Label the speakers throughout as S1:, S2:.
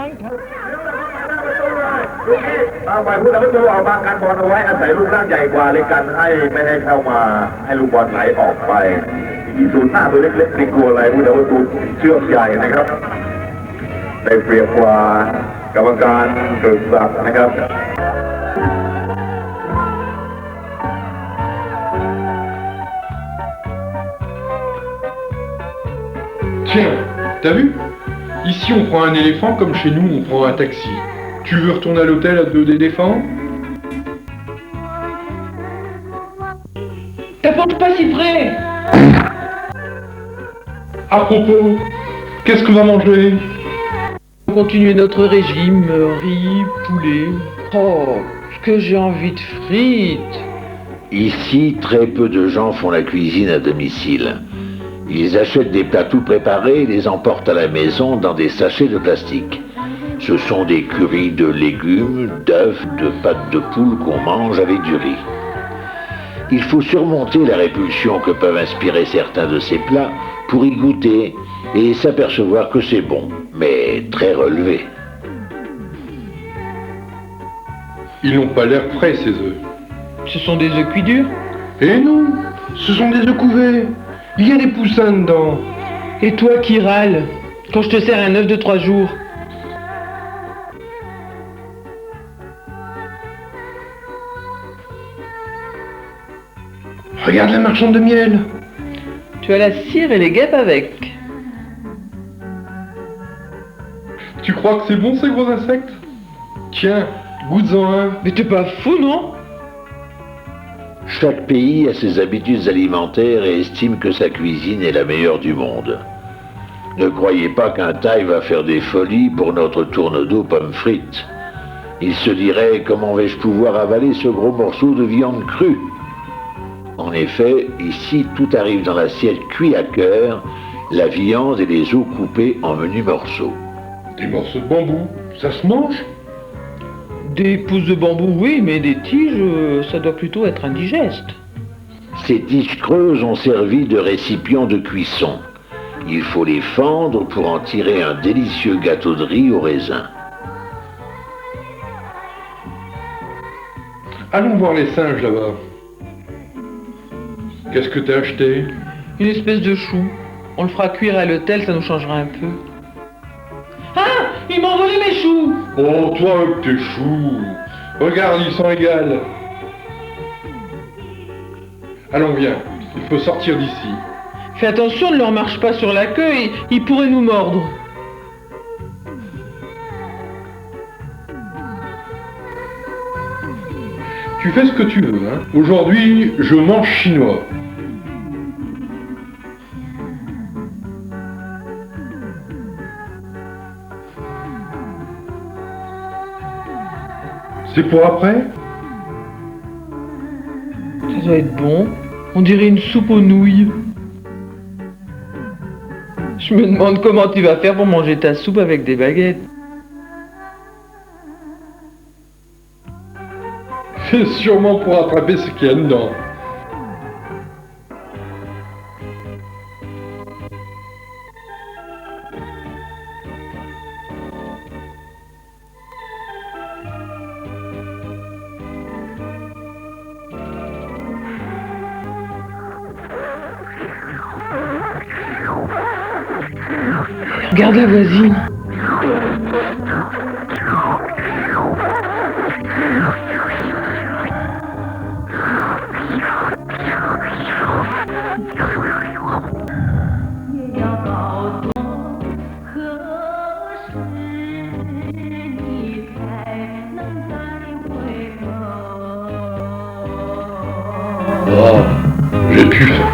S1: ฝ่ายผู้นำประตูออกมากันบอลเอาไว้อาศัยลูกร่างใหญ่กว่าเลยกันให้ไม่ให้เข้ามาให้ลูกบอลไหลออกไปอีศูนย์หน้าตัวเล็กๆไม่กลัวอะไรผู้นำประตูเชือกใหญ่นะครับได้เปรียบกว่ากรรมการเกิดศักดิ์นะครับ
S2: Tiens, t'as vu? Ici on prend un éléphant comme chez nous on prend un taxi. Tu veux retourner à l'hôtel à dos d'éléphant?
S3: T'apportes pas si près.
S2: À propos, qu'est-ce qu'on va manger?
S3: On va continuer notre régime, riz, poulet. Oh, que j'ai envie de frites.
S4: Ici, très peu de gens font la cuisine à domicile. Ils achètent des plats tout préparés et les emportent à la maison dans des sachets de plastique. Ce sont des currys de légumes, d'œufs, de pâtes de poule qu'on mange avec du riz. Il faut surmonter la répulsion que peuvent inspirer certains de ces plats pour y goûter et s'apercevoir que c'est bon, mais très relevé.
S2: Ils n'ont pas l'air frais ces œufs.
S3: Ce sont des œufs cuits durs.
S2: Eh non, ce sont des œufs couverts. Il y a des poussins dedans.
S3: Et toi qui râles quand je te sers un œuf de 3 jours?
S2: Regarde la marchande de miel.
S3: Tu as la cire et les guêpes avec.
S2: Tu crois que c'est bon ces gros insectes? Tiens, goûte-en un.
S3: Mais t'es pas fou, non?
S4: Chaque pays a ses habitudes alimentaires et estime que sa cuisine est la meilleure du monde. Ne croyez pas qu'un Thaï va faire des folies pour notre tourne-dos pommes frites. Il se dirait, comment vais-je pouvoir avaler ce gros morceau de viande crue? En effet, ici, tout arrive dans l'assiette cuit à cœur, la viande et les os coupés en menus morceaux.
S2: Des morceaux de bambou, ça se mange?
S3: Des pousses de bambou, oui, mais des tiges, ça doit plutôt être indigeste.
S4: Ces tiges creuses ont servi de récipients de cuisson. Il faut les fendre pour en tirer un délicieux gâteau de riz au raisin.
S2: Allons voir les singes là-bas. Qu'est-ce que t'as acheté?
S3: Une espèce de chou. On le fera cuire à l'hôtel, ça nous changera un peu. Ah! Ils m'ont volé mes choux!
S2: Oh, toi avec tes choux. Regarde, ils sont égales. Allons, viens. Il faut sortir d'ici.
S3: Fais attention, ne leur marche pas sur la queue, ils pourraient nous mordre.
S2: Tu fais ce que tu veux, hein. Aujourd'hui, je mange chinois. C'est pour après?
S3: Ça doit être bon. On dirait une soupe aux nouilles. Je me demande comment tu vas faire pour manger ta soupe avec des baguettes.
S2: C'est sûrement pour attraper ce qu'il y a dedans.
S3: Regarde la voisine.
S2: Oh, j'ai plus faim.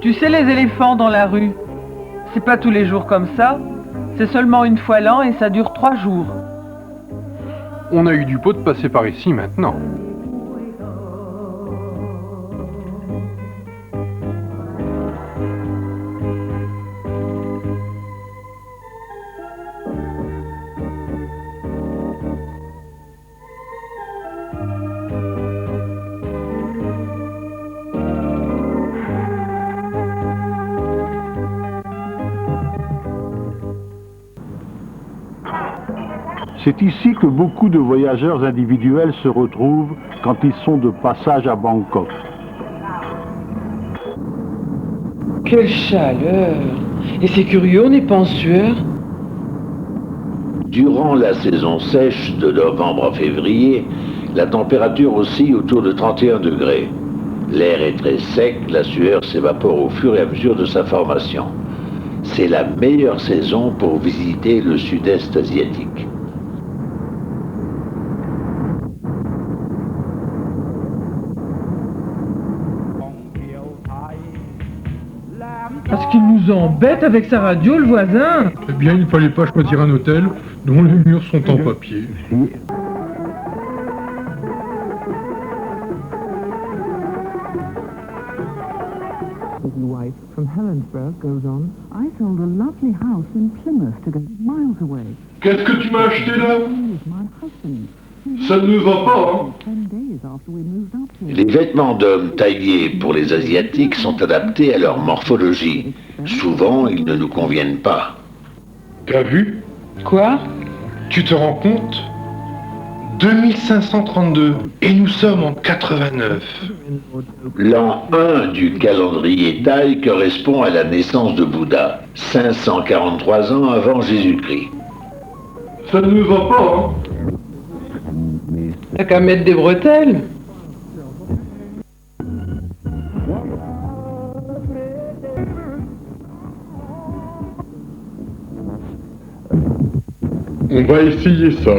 S3: Tu sais, les éléphants dans la rue, c'est pas tous les jours comme ça, c'est seulement une fois l'an et ça dure 3 jours.
S2: On a eu du pot de passer par ici maintenant.
S5: C'est ici que beaucoup de voyageurs individuels se retrouvent quand ils sont de passage à Bangkok.
S3: Quelle chaleur! Et c'est curieux, on n'est pas en sueur.
S4: Durant la saison sèche de novembre à février, la température oscille autour de 31 degrés. L'air est très sec, la sueur s'évapore au fur et à mesure de sa formation. C'est la meilleure saison pour visiter le sud-est asiatique.
S3: Parce qu'il nous embête avec sa radio, le voisin.
S2: Eh bien, il ne fallait pas choisir un hôtel dont les murs sont en papier.
S6: His wife from Helensburgh goes on, I sold a lovely house in Plymouth to go miles away.
S2: Qu'est-ce que tu m'as acheté là?
S6: With my husband.
S2: Ça ne va pas, hein?
S6: 10 days after we moved up here.
S4: Les vêtements d'hommes taillés pour les Asiatiques sont adaptés à leur morphologie. Souvent, ils ne nous conviennent pas.
S2: T'as vu?
S3: Quoi?
S2: Tu te rends compte? 2532 et nous sommes en 89.
S4: L'an 1 du calendrier Thaï correspond à la naissance de Bouddha, 543 ans avant Jésus-Christ.
S2: Ça ne va pas, hein?
S3: T'as qu'à mettre des bretelles.
S2: On va essayer ça.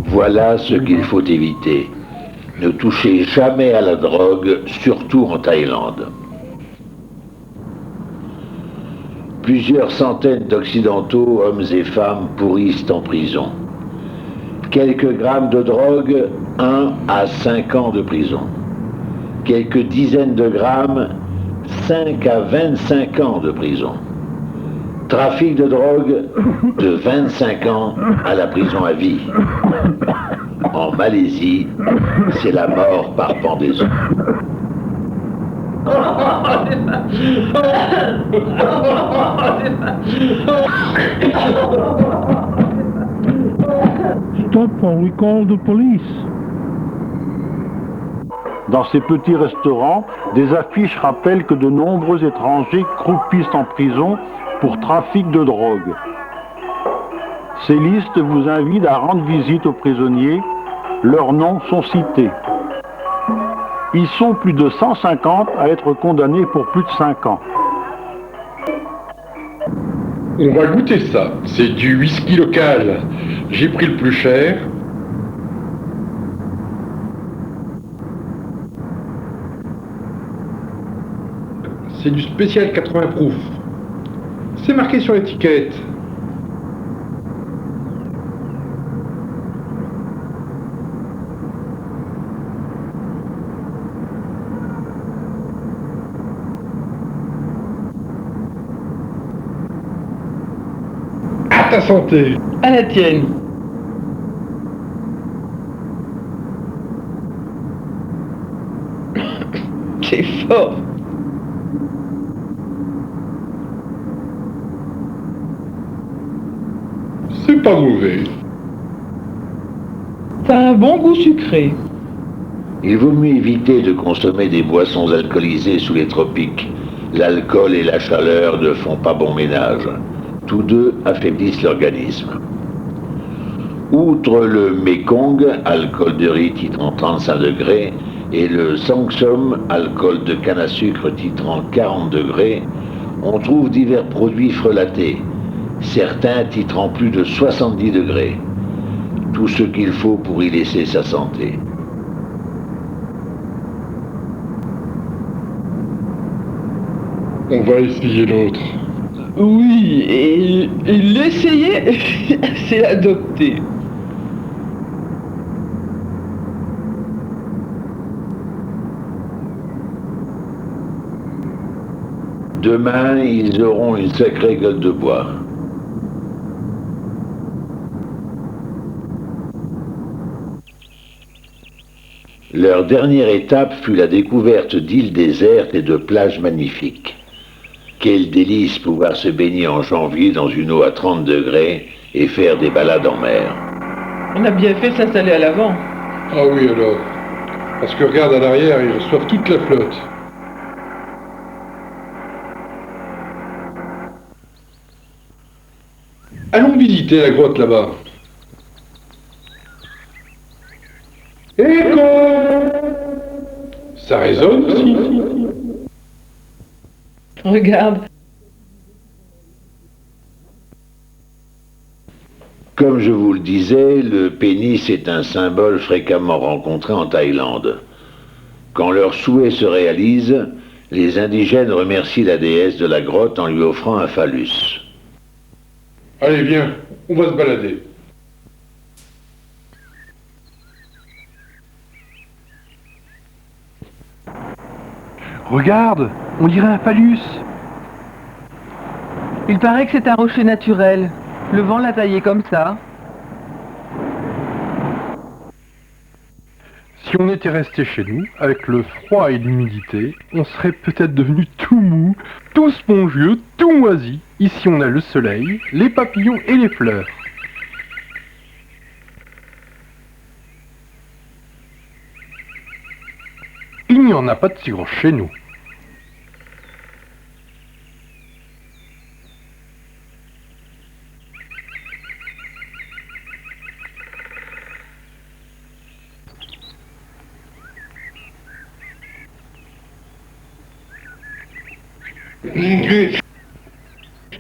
S4: Voilà ce qu'il faut éviter. Ne touchez jamais à la drogue, surtout en Thaïlande. Plusieurs centaines d'Occidentaux, hommes et femmes, pourrissent en prison. Quelques grammes de drogue, 1 à 5 ans de prison. Quelques dizaines de grammes, 5 à 25 ans de prison. Trafic de drogue, de 25 ans à la prison à vie. En Malaisie, c'est la mort par pendaison.
S5: Stop or we call the police. Dans ces petits restaurants, des affiches rappellent que de nombreux étrangers croupissent en prison pour trafic de drogue. Ces listes vous invitent à rendre visite aux prisonniers. Leurs noms sont cités. Ils sont plus de 150 à être condamnés pour plus de 5 ans.
S2: On va goûter ça. C'est du whisky local. J'ai pris le plus cher. C'est du spécial 80 proof. C'est marqué sur l'étiquette. À ta santé.
S3: À la tienne. C'est fort.
S2: C'est pas mauvais.
S3: T'as un bon goût sucré.
S4: Il vaut mieux éviter de consommer des boissons alcoolisées sous les tropiques. L'alcool et la chaleur ne font pas bon ménage. Tous deux affaiblissent l'organisme. Outre le Mekong, alcool de riz titrant 35 degrés, et le Sangsum, alcool de canne à sucre titrant 40 degrés, on trouve divers produits frelatés, certains titrant plus de 70 degrés. Tout ce qu'il faut pour y laisser sa santé.
S2: On va essayer l'autre.
S3: Oui, et l'essayer, c'est l'adopter.
S4: Demain, ils auront une sacrée gueule de bois. Leur dernière étape fut la découverte d'îles désertes et de plages magnifiques. Quel délice pouvoir se baigner en janvier dans une eau à 30 degrés et faire des balades en mer.
S3: On a bien fait de s'installer à l'avant.
S2: Ah oui alors. Parce que regarde à l'arrière, ils reçoivent toute la flotte. Allons visiter la grotte là-bas. Écho! Ça résonne aussi.
S3: Regarde.
S4: Comme je vous le disais, le pénis est un symbole fréquemment rencontré en Thaïlande. Quand leur souhait se réalise, les indigènes remercient la déesse de la grotte en lui offrant un phallus.
S2: Allez, viens, on va se balader.
S7: Regarde, on dirait un phallus.
S3: Il paraît que c'est un rocher naturel. Le vent l'a taillé comme ça.
S7: Si on était resté chez nous, avec le froid et l'humidité, on serait peut-être devenu tout mou, tout spongieux, tout moisi. Ici on a le soleil, les papillons et les fleurs. Il n'y en a pas de si grand chez nous.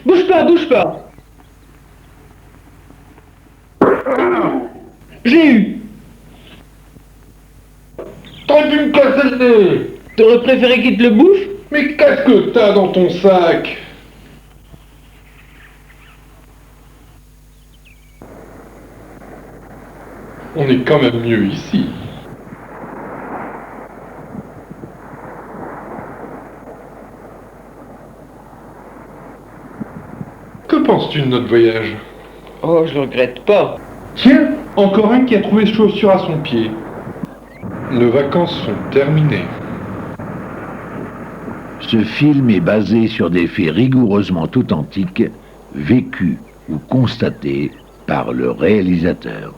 S3: Bouge pas, bouge pas. J'ai eu.
S2: T'aurais pu me casser le nez!
S3: T'aurais préféré qu'il te le bouffe?
S2: Mais qu'est-ce que t'as dans ton sac? On est quand même mieux ici. Que penses-tu de notre voyage?
S3: Oh, je le regrette pas.
S2: Tiens, encore un qui a trouvé chaussure à son pied. Nos vacances sont terminées.
S4: Ce film est basé sur des faits rigoureusement authentiques, vécus ou constatés par le réalisateur.